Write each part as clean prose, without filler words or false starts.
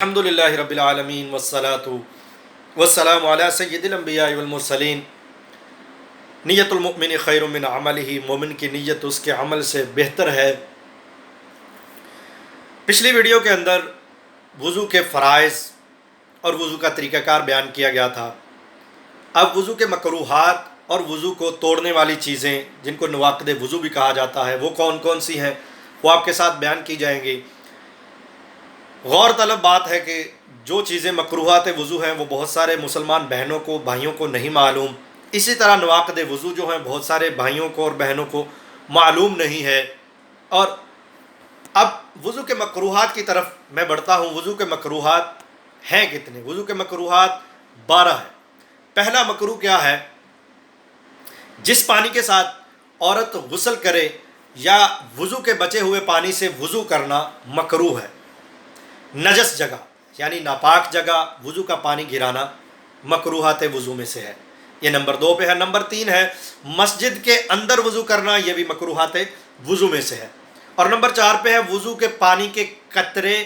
الحمدللہ رب العالمین والصلاة والسلام علی سید الانبیاء والمرسلین۔ نیت المؤمن خیر من عملہ، مومن کی نیت اس کے عمل سے بہتر ہے۔ پچھلی ویڈیو کے اندر وضو کے فرائض اور وضو کا طریقہ کار بیان کیا گیا تھا۔ اب وضو کے مکروہات اور وضو کو توڑنے والی چیزیں جن کو نواقض وضو بھی کہا جاتا ہے وہ کون کون سی ہیں وہ آپ کے ساتھ بیان کی جائیں گی۔ غور طلب بات ہے کہ جو چیزیں مکروہات وضو ہیں وہ بہت سارے مسلمان بہنوں کو بھائیوں کو نہیں معلوم، اسی طرح نواقض وضو جو ہیں بہت سارے بھائیوں کو اور بہنوں کو معلوم نہیں ہے۔ اور اب وضو کے مکروہات کی طرف میں بڑھتا ہوں۔ وضو کے مکروہات ہیں کتنے؟ وضو کے مکروہات 12 ہیں۔ پہلا مکروہ کیا ہے؟ جس پانی کے ساتھ عورت غسل کرے یا وضو کے بچے ہوئے پانی سے وضو کرنا مکروہ ہے۔ نجس جگہ یعنی ناپاک جگہ وضو کا پانی گرانا مکروہات وضو میں سے ہے۔ یہ نمبر 2 پہ ہے۔ نمبر 3 ہے مسجد کے اندر وضو کرنا، یہ بھی مکروہات وضو میں سے ہے۔ اور نمبر 4 پہ ہے وضو کے پانی کے قطرے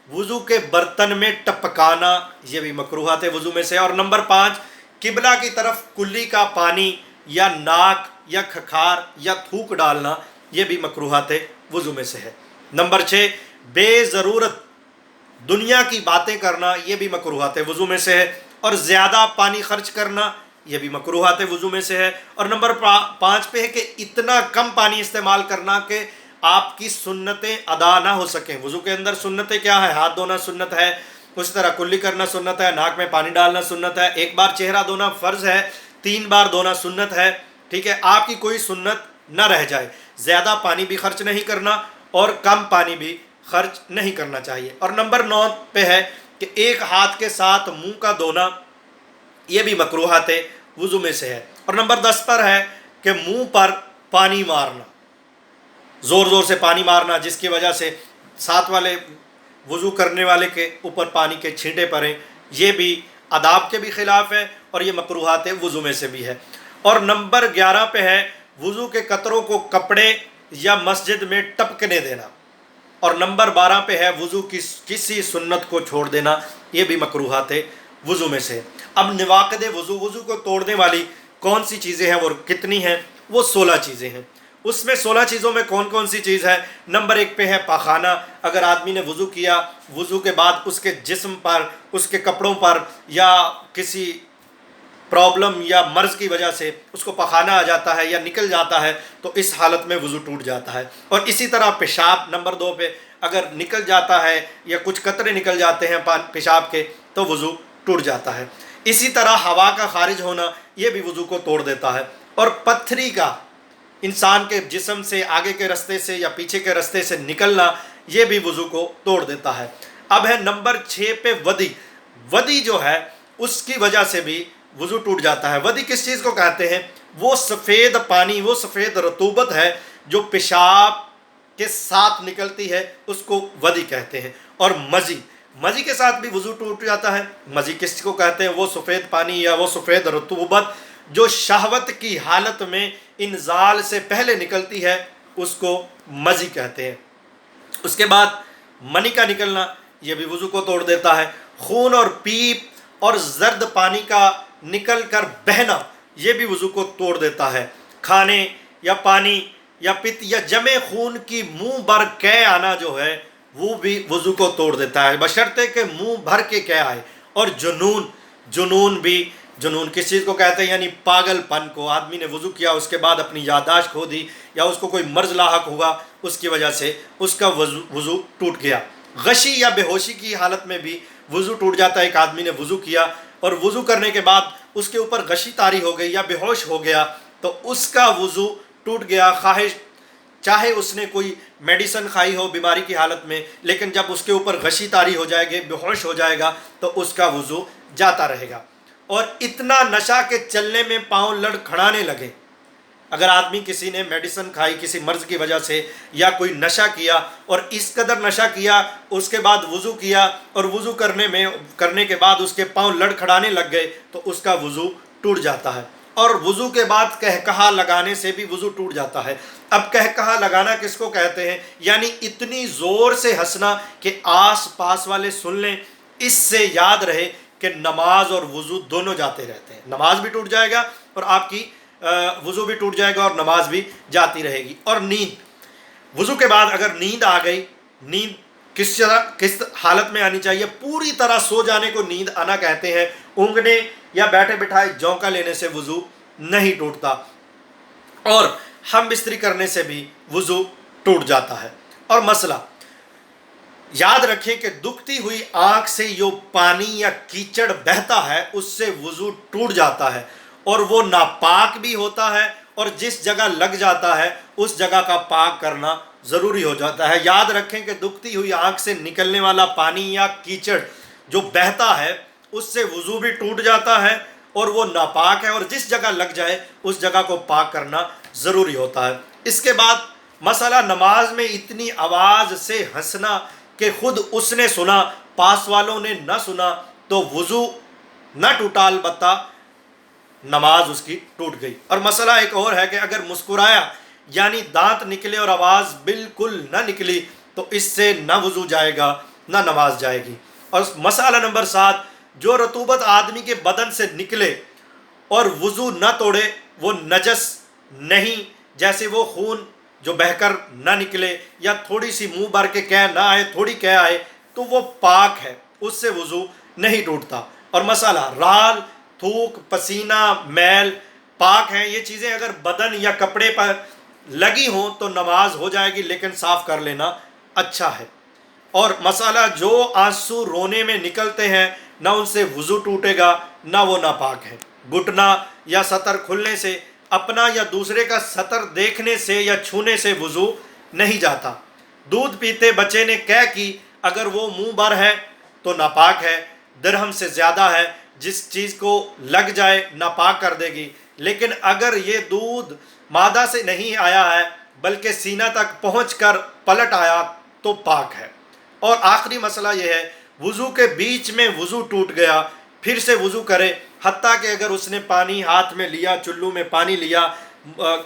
وضو کے برتن میں ٹپکانا، یہ بھی مکروہات وضو میں سے ہے۔ اور نمبر 5 قبلہ کی طرف کلی کا پانی یا ناک یا کھکھار یا تھوک ڈالنا، یہ بھی مکروہات وضو میں سے ہے۔ نمبر 6 بے ضرورت دنیا کی باتیں کرنا، یہ بھی مکروہات وضو میں سے ہے۔ اور زیادہ پانی خرچ کرنا، یہ بھی مکروہات وضو میں سے ہے۔ اور نمبر 5 پہ ہے کہ اتنا کم پانی استعمال کرنا کہ آپ کی سنتیں ادا نہ ہو سکیں۔ وضو کے اندر سنتیں کیا ہے؟ ہاتھ دھونا سنت ہے، اسی طرح کلی کرنا سنت ہے، ناک میں پانی ڈالنا سنت ہے، ایک بار چہرہ دھونا فرض ہے، 3 بار دھونا سنت ہے۔ ٹھیک ہے، آپ کی کوئی سنت نہ رہ جائے۔ زیادہ پانی بھی خرچ نہیں کرنا اور کم پانی بھی خرچ نہیں کرنا چاہیے۔ اور نمبر 9 پہ ہے کہ ایک ہاتھ کے ساتھ منہ کا دھونا، یہ بھی مکروہات وضو میں سے ہے۔ اور نمبر 10 پر ہے کہ منہ پر پانی مارنا، زور زور سے پانی مارنا جس کی وجہ سے ساتھ والے وضو کرنے والے کے اوپر پانی کے چھینٹے پڑیں، یہ بھی آداب کے بھی خلاف ہے اور یہ مکروہات وضو میں سے بھی ہے۔ اور نمبر 11 پہ ہے وضو کے قطروں کو کپڑے یا مسجد میں ٹپکنے دینا۔ اور نمبر 12 پہ ہے وضو کی کسی سنت کو چھوڑ دینا، یہ بھی مکروہات وضو میں سے۔ اب نواقض وضو، وضو کو توڑنے والی کون سی چیزیں ہیں اور کتنی ہیں؟ وہ 16 چیزیں ہیں۔ اس میں 16 چیزوں میں کون کون سی چیز ہے؟ نمبر 1 پہ ہے پاخانہ۔ اگر آدمی نے وضو کیا، وضو کے بعد اس کے جسم پر، اس کے کپڑوں پر یا کسی پرابلم یا مرض کی وجہ سے اس کو پخانہ آ جاتا ہے یا نکل جاتا ہے تو اس حالت میں وضو ٹوٹ جاتا ہے۔ اور اسی طرح پیشاب نمبر 2 پہ اگر نکل جاتا ہے یا کچھ قطرے نکل جاتے ہیں پیشاب کے تو وضو ٹوٹ جاتا ہے۔ اسی طرح ہوا کا خارج ہونا، یہ بھی وضو کو توڑ دیتا ہے۔ اور پتھری کا انسان کے جسم سے آگے کے رستے سے یا پیچھے کے رستے سے نکلنا، یہ بھی وضو کو توڑ دیتا ہے۔ اب ہے نمبر 6 پہ ودی۔ ودی جو ہے اس کی وجہ سے بھی وضو ٹوٹ جاتا ہے۔ ودی کس چیز کو کہتے ہیں؟ وہ سفید پانی، وہ سفید رطوبت ہے جو پیشاب کے ساتھ نکلتی ہے، اس کو ودی کہتے ہیں۔ اور مزی، مزی کے ساتھ بھی وضو ٹوٹ جاتا ہے۔ مزی کس کو کہتے ہیں؟ وہ سفید پانی یا وہ سفید رطوبت جو شہوت کی حالت میں انزال سے پہلے نکلتی ہے، اس کو مزی کہتے ہیں۔ اس کے بعد منی کا نکلنا، یہ بھی وضو کو توڑ دیتا ہے۔ خون اور پیپ اور زرد پانی کا نکل کر بہنا، یہ بھی وضو کو توڑ دیتا ہے۔ کھانے یا پانی یا پت یا جمع خون کی منہ بھر قے آنا جو ہے وہ بھی وضو کو توڑ دیتا ہے، بشرطے کہ منہ بھر کے قے آئے۔ اور جنون، جنون بھی، جنون کس چیز کو کہتے ہیں؟ یعنی پاگل پن کو۔ آدمی نے وضو کیا اس کے بعد اپنی یادداشت کھو دی یا اس کو کوئی مرض لاحق ہوا، اس کی وجہ سے اس کا وضو ٹوٹ گیا۔ غشی یا بے ہوشی کی حالت میں بھی وضو ٹوٹ جاتا ہے۔ ایک آدمی نے وضو کیا اور وضو کرنے کے بعد اس کے اوپر غشی طاری ہو گئی یا بے ہوش ہو گیا تو اس کا وضو ٹوٹ گیا، خواہش چاہے اس نے کوئی میڈیسن کھائی ہو بیماری کی حالت میں، لیکن جب اس کے اوپر غشی طاری ہو جائے گی، بے ہوش ہو جائے گا تو اس کا وضو جاتا رہے گا۔ اور اتنا نشہ کہ چلنے میں پاؤں لڑکھڑانے لگے۔ اگر آدمی کسی نے میڈیسن کھائی کسی مرض کی وجہ سے یا کوئی نشہ کیا اور اس قدر نشہ کیا، اس کے بعد وضو کیا اور وضو کرنے کے بعد اس کے پاؤں لڑکھڑانے لگ گئے تو اس کا وضو ٹوٹ جاتا ہے۔ اور وضو کے بعد کہکہا لگانے سے بھی وضو ٹوٹ جاتا ہے۔ اب کہکہا لگانا کس کو کہتے ہیں؟ یعنی اتنی زور سے ہنسنا کہ آس پاس والے سن لیں، اس سے یاد رہے کہ نماز اور وضو دونوں جاتے رہتے ہیں، نماز بھی ٹوٹ جائے گا اور آپ کی وضو بھی ٹوٹ جائے گا اور نماز بھی جاتی رہے گی۔ اور نیند، وضو کے بعد اگر نیند آ گئی، نیند کس حالت میں آنی چاہیے؟ پوری طرح سو جانے کو نیند آنا کہتے ہیں۔ اونگنے یا بیٹھے بٹھائے جھونکا لینے سے وضو نہیں ٹوٹتا، اور ہم بستری کرنے سے بھی وضو ٹوٹ جاتا ہے۔ اور مسئلہ یاد رکھیں کہ دکھتی ہوئی آنکھ سے جو پانی یا کیچڑ بہتا ہے اس سے وضو ٹوٹ جاتا ہے، اور وہ ناپاک بھی ہوتا ہے، اور جس جگہ لگ جاتا ہے اس جگہ کا پاک کرنا ضروری ہو جاتا ہے۔ یاد رکھیں کہ دکھتی ہوئی آنکھ سے نکلنے والا پانی یا کیچڑ جو بہتا ہے اس سے وضو بھی ٹوٹ جاتا ہے اور وہ ناپاک ہے، اور جس جگہ لگ جائے اس جگہ کو پاک کرنا ضروری ہوتا ہے۔ اس کے بعد مسئلہ نماز میں اتنی آواز سے ہنسنا کہ خود اس نے سنا، پاس والوں نے نہ سنا، تو وضو نہ ٹوٹا، البتہ نماز اس کی ٹوٹ گئی۔ اور مسئلہ ایک اور ہے کہ اگر مسکرایا یعنی دانت نکلے اور آواز بالکل نہ نکلی تو اس سے نہ وضو جائے گا نہ نماز جائے گی۔ اور مسئلہ نمبر 7، جو رطوبت آدمی کے بدن سے نکلے اور وضو نہ توڑے وہ نجس نہیں، جیسے وہ خون جو بہہ کر نہ نکلے یا تھوڑی سی منہ بھر کے کہہ نہ آئے، تھوڑی کہہ آئے، تو وہ پاک ہے، اس سے وضو نہیں ٹوٹتا۔ اور مسئلہ رال، تھوک، پسینہ، میل پاک ہیں، یہ چیزیں اگر بدن یا کپڑے پر لگی ہوں تو نماز ہو جائے گی، لیکن صاف کر لینا اچھا ہے۔ اور مسئلہ جو آنسو رونے میں نکلتے ہیں نہ ان سے وضو ٹوٹے گا نہ وہ ناپاک ہے۔ گھٹنا یا سطر کھلنے سے، اپنا یا دوسرے کا سطر دیکھنے سے یا چھونے سے وضو نہیں جاتا۔ دودھ پیتے بچے نے کہہ کی، اگر وہ منہ بھر ہے تو ناپاک ہے، درہم سے زیادہ ہے، جس چیز کو لگ جائے ناپاک کر دے گی، لیکن اگر یہ دودھ معدہ سے نہیں آیا ہے بلکہ سینہ تک پہنچ کر پلٹ آیا تو پاک ہے۔ اور آخری مسئلہ یہ ہے، وضو کے بیچ میں وضو ٹوٹ گیا، پھر سے وضو کرے، حتیٰ کہ اگر اس نے پانی ہاتھ میں لیا، چلو میں پانی لیا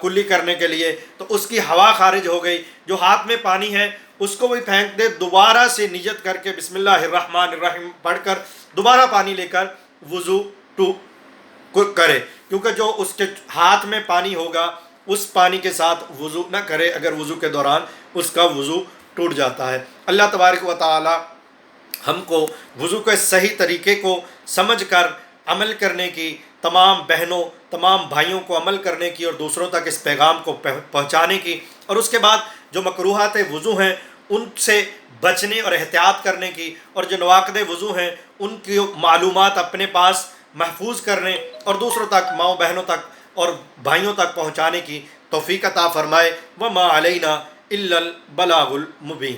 کلی کرنے کے لیے، تو اس کی ہوا خارج ہو گئی، جو ہاتھ میں پانی ہے اس کو بھی پھینک دے، دوبارہ سے نیت کر کے بسم اللہ الرحمن الرحیم پڑھ کر دوبارہ پانی لے کر وضو کرے، کیونکہ جو اس کے ہاتھ میں پانی ہوگا اس پانی کے ساتھ وضو نہ کرے، اگر وضو کے دوران اس کا وضو ٹوٹ جاتا ہے۔ اللہ تبارک و تعالی ہم کو وضو کے صحیح طریقے کو سمجھ کر عمل کرنے کی، تمام بہنوں تمام بھائیوں کو عمل کرنے کی اور دوسروں تک اس پیغام کو پہنچانے کی، اور اس کے بعد جو مکروہات وضو ہیں ان سے بچنے اور احتیاط کرنے کی، اور جو نواقض وضو ہیں ان کی معلومات اپنے پاس محفوظ کرنے اور دوسروں تک، ماؤں بہنوں تک اور بھائیوں تک پہنچانے کی توفیق عطا فرمائے۔ وما علینا الا البلاغ المبین۔